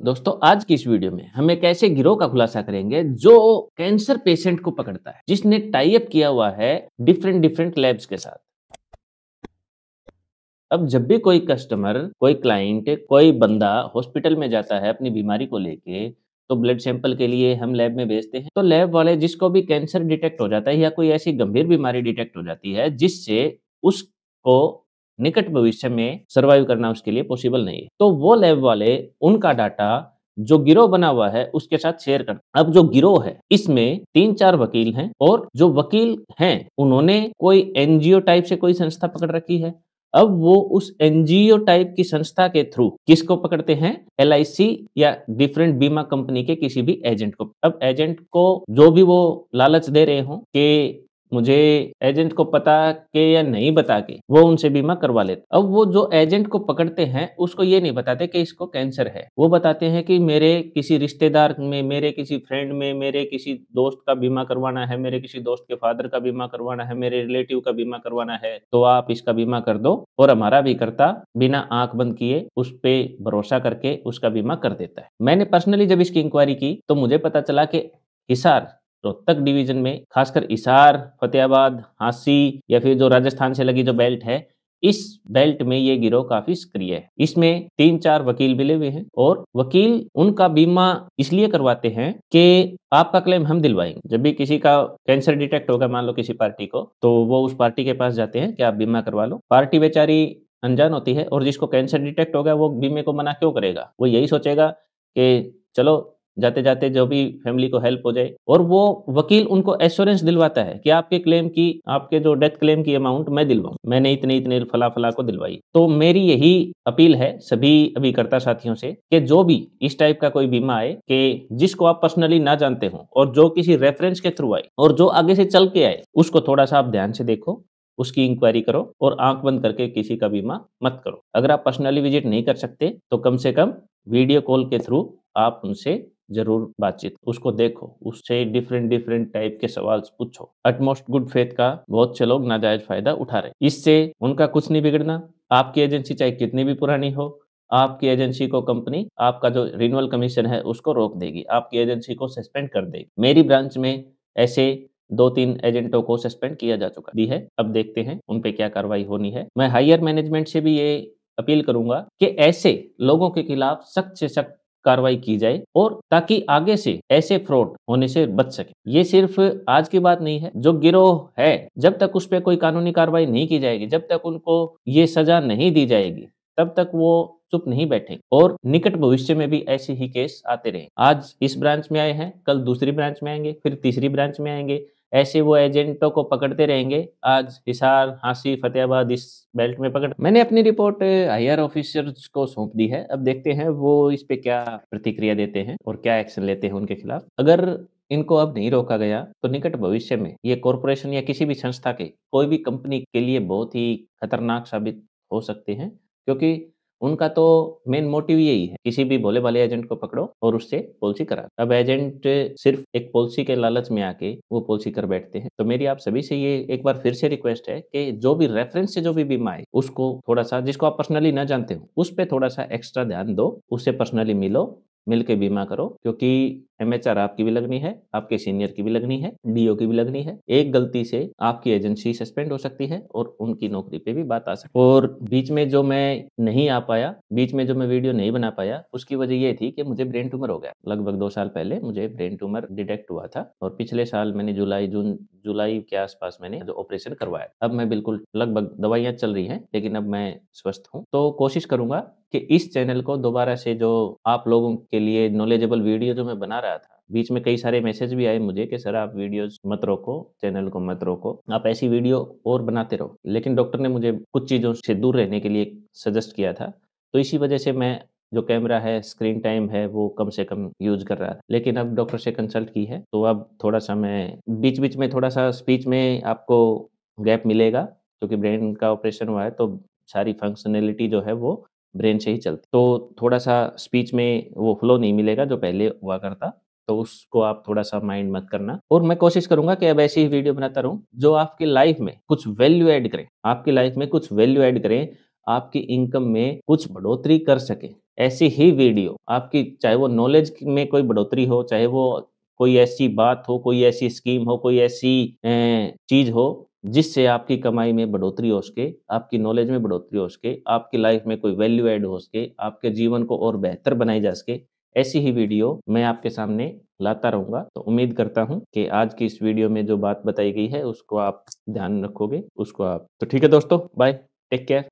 दोस्तों आज की इस वीडियो में हम एक ऐसे गिरोह का खुलासा करेंगे जो कैंसर पेशेंट को पकड़ता है, जिसने टाई अप किया हुआ है डिफरेंट डिफरेंट लैब्स के साथ। अब जब भी कोई कस्टमर, कोई क्लाइंट, कोई बंदा हॉस्पिटल में जाता है अपनी बीमारी को लेके, तो ब्लड सैंपल के लिए हम लैब में भेजते हैं। तो लैब वाले जिसको भी कैंसर डिटेक्ट हो जाता है या कोई ऐसी गंभीर बीमारी डिटेक्ट हो जाती है जिससे उसको निकट भविष्य में सर्वाइव करना उसके लिए पॉसिबल नहीं है, तो वो लैब वाले उनका डाटा जो गिरोह बना हुआ है उसके साथ शेयर करते। अब जो गिरोह है इसमें 3-4 वकील हैं और जो वकील हैं उन्होंने कोई एनजीओ टाइप से कोई संस्था पकड़ रखी है। अब वो उस एनजीओ टाइप की संस्था के थ्रू किसको पकड़ते हैं? एलआईसी या डिफरेंट बीमा कंपनी के किसी भी एजेंट को। अब एजेंट को जो भी वो लालच दे रहे हो कि मुझे एजेंट को पता के या नहीं बता के वो उनसे बीमा करवा लेते। अब वो जो एजेंट को पकड़ते हैं उसको ये नहीं बताते कि इसको कैंसर है, वो बताते हैं कि मेरे किसी रिश्तेदार में, मेरे किसी फ्रेंड में, मेरे किसी दोस्त का बीमा करवाना है, मेरे किसी दोस्त के फादर का बीमा करवाना है, मेरे रिलेटिव का बीमा करवाना है, तो आप इसका बीमा कर दो। और हमारा भी करता बिना आंख बंद किए उस पे भरोसा करके उसका बीमा कर देता है। मैंने पर्सनली जब इसकी इंक्वायरी की तो मुझे पता चला कि हिसार रोहतक डिवीजन में, खासकर हिसार, फतेहाबाद, हांसी या फिर जो राजस्थान से लगी जो बेल्ट है, इस बेल्ट में ये गिरोह काफी सक्रिय है। इसमें 3-4 वकील मिले हुए हैं और वकील उनका बीमा इसलिए करवाते हैं कि आपका क्लेम हम दिलवाएंगे। जब भी किसी का कैंसर डिटेक्ट होगा, मान लो किसी पार्टी को, तो वो उस पार्टी के पास जाते हैं कि आप बीमा करवा लो। पार्टी बेचारी अनजान होती है और जिसको कैंसर डिटेक्ट होगा वो बीमे को मना क्यों करेगा? वो यही सोचेगा कि चलो जाते-जाते जो भी फैमिली को हेल्प हो जाए। और वो वकील उनको एश्योरेंस दिलवाता है कि आपके क्लेम की, आपके जो डेथ क्लेम की अमाउंट मैं दिलवाऊँ। मैंने इतने-इतने फला-फला को दिलवाई। तो मेरी यही अपील है सभी अभिकर्ता साथियों से कि जो भी इस टाइप का कोई बीमा आए कि जिसको आप पर्सनली ना जानते हो और जो किसी रेफरेंस के थ्रू आए और जो आगे से चल के आए, उसको थोड़ा-सा आप ध्यान से देखो, उसकी इंक्वायरी करो और आँख बंद करके किसी का बीमा मत करो। अगर आप पर्सनली विजिट नहीं कर सकते तो कम से कम वीडियो कॉल के थ्रू आप उनसे ज़रूर बातचीत, उसको देखो, उससे डिफरेंट टाइप के सवाल पूछो। अटमोस्ट गुड फेथ का बहुत से लोग नाजायज़ फ़ायदा उठा रहे हैं। इससे उनका कुछ नहीं बिगड़ना। आपकी एजेंसी चाहे कितनी भी पुरानी हो, आपकी एजेंसी को कंपनी आपका जो रिन्यूअल कमीशन है उसको रोक देगी, आपकी एजेंसी को सस्पेंड कर देगी। मेरी ब्रांच में ऐसे 2-3 एजेंटों को सस्पेंड किया जा चुका भी है। अब देखते हैं उन पे क्या कार्रवाई होनी है। मैं हायर मैनेजमेंट से भी ये अपील करूँगा कि ऐसे लोगों के खिलाफ सख्त से सख्त कार्रवाई की जाए और ताकि आगे से ऐसे फ्रॉड होने से बच सके। ये सिर्फ आज की बात नहीं है। जो गिरोह है, जब तक उस पे कोई कानूनी कार्रवाई नहीं की जाएगी, जब तक उनको ये सजा नहीं दी जाएगी, तब तक वो चुप नहीं बैठेंगे और निकट भविष्य में भी ऐसे ही केस आते रहेंगे। आज इस ब्रांच में आए हैं, कल दूसरी ब्रांच में आएंगे, फिर तीसरी ब्रांच में आएंगे। ऐसे वो एजेंटों को पकड़ते रहेंगे। आज हिसार, हांसी, फतेहाबाद इस बेल्ट में पकड़। मैंने अपनी रिपोर्ट हायर ऑफिसर्स को सौंप दी है। अब देखते हैं वो इस पे क्या प्रतिक्रिया देते हैं और क्या एक्शन लेते हैं उनके खिलाफ। अगर इनको अब नहीं रोका गया तो निकट भविष्य में ये कॉरपोरेशन या किसी भी संस्था के, कोई भी कंपनी के लिए बहुत ही खतरनाक साबित हो सकते हैं, क्योंकि उनका तो मेन मोटिव यही है, किसी भी भोले-भाले एजेंट को पकड़ो और उससे पॉलिसी करा। अब एजेंट सिर्फ एक पॉलिसी के लालच में आके वो पॉलिसी कर बैठते हैं। तो मेरी आप सभी से ये एक बार फिर से रिक्वेस्ट है कि जो भी रेफरेंस से जो भी बीमा आए, उसको थोड़ा-सा, जिसको आप पर्सनली ना जानते हो, उस पे थोड़ा-सा एक्स्ट्रा ध्यान दो, उससे पर्सनली मिलो, मिल के बीमा करो, क्योंकि एमएचआर आपकी भी लगनी है, आपके सीनियर की भी लगनी है, डीओ की भी लगनी है। एक गलती से आपकी एजेंसी सस्पेंड हो सकती है और उनकी नौकरी पे भी बात आ सकती है। और बीच में जो मैं नहीं आ पाया, बीच में जो मैं वीडियो नहीं बना पाया, उसकी वजह ये थी कि मुझे ब्रेन ट्यूमर हो गया। लगभग 2 साल पहले मुझे ब्रेन ट्यूमर डिटेक्ट हुआ था और पिछले साल मैंने जुलाई के आसपास मैंने जो ऑपरेशन करवाया। अब मैं बिल्कुल, लगभग दवाइयाँ चल रही हैं, लेकिन अब मैं स्वस्थ हूँ। तो कोशिश करूँगा कि इस चैनल को दोबारा से, जो आप लोगों के लिए नॉलेजेबल वीडियो जो मैं बना रहा था, बीच में कई सारे मैसेज भी आए मुझे कि सर आप वीडियोस मत रोको, चैनल को मत रोको, आप ऐसी वीडियो और बनाते रहो। लेकिन डॉक्टर ने मुझे कुछ चीज़ों से दूर रहने के लिए सजेस्ट किया था, तो इसी वजह से मैं जो कैमरा है, स्क्रीन टाइम है, वो कम से कम यूज़ कर रहा था। लेकिन अब डॉक्टर से कंसल्ट की है, तो अब थोड़ा-सा मैं बीच-बीच में थोड़ा-सा स्पीच में आपको गैप मिलेगा, क्योंकि ब्रेन का ऑपरेशन हुआ है, तो सारी फंक्शनैलिटी जो है वो ब्रेन से ही चलती। तो थोड़ा-सा स्पीच में वो फ्लो नहीं मिलेगा जो पहले हुआ करता, तो उसको आप थोड़ा-सा माइंड मत करना। और मैं कोशिश करूँगा कि अब ऐसी ही वीडियो बनाता रहूँ, जो आपकी लाइफ़ में कुछ वैल्यू ऐड करें, आपकी लाइफ़ में कुछ वैल्यू ऐड करें, आपकी इनकम में कुछ बढ़ोतरी कर सकें। ऐसी ही वीडियो आपकी, चाहे वो नॉलेज में कोई बढ़ोतरी हो, चाहे वो कोई ऐसी बात हो, कोई ऐसी स्कीम हो, कोई ऐसी चीज़ हो, जिससे आपकी कमाई में बढ़ोतरी हो सके, आपकी नॉलेज में बढ़ोतरी हो सके, आपकी लाइफ़ में कोई वैल्यू ऐड हो सके, आपके जीवन को और बेहतर बनाई जा सके, ऐसी ही वीडियो मैं आपके सामने लाता रहूँगा। तो उम्मीद करता हूँ कि आज की इस वीडियो में जो बात बताई गई है, उसको आप ध्यान रखोगे, उसको आप तो ठीक है दोस्तों, बाय, टेक केयर।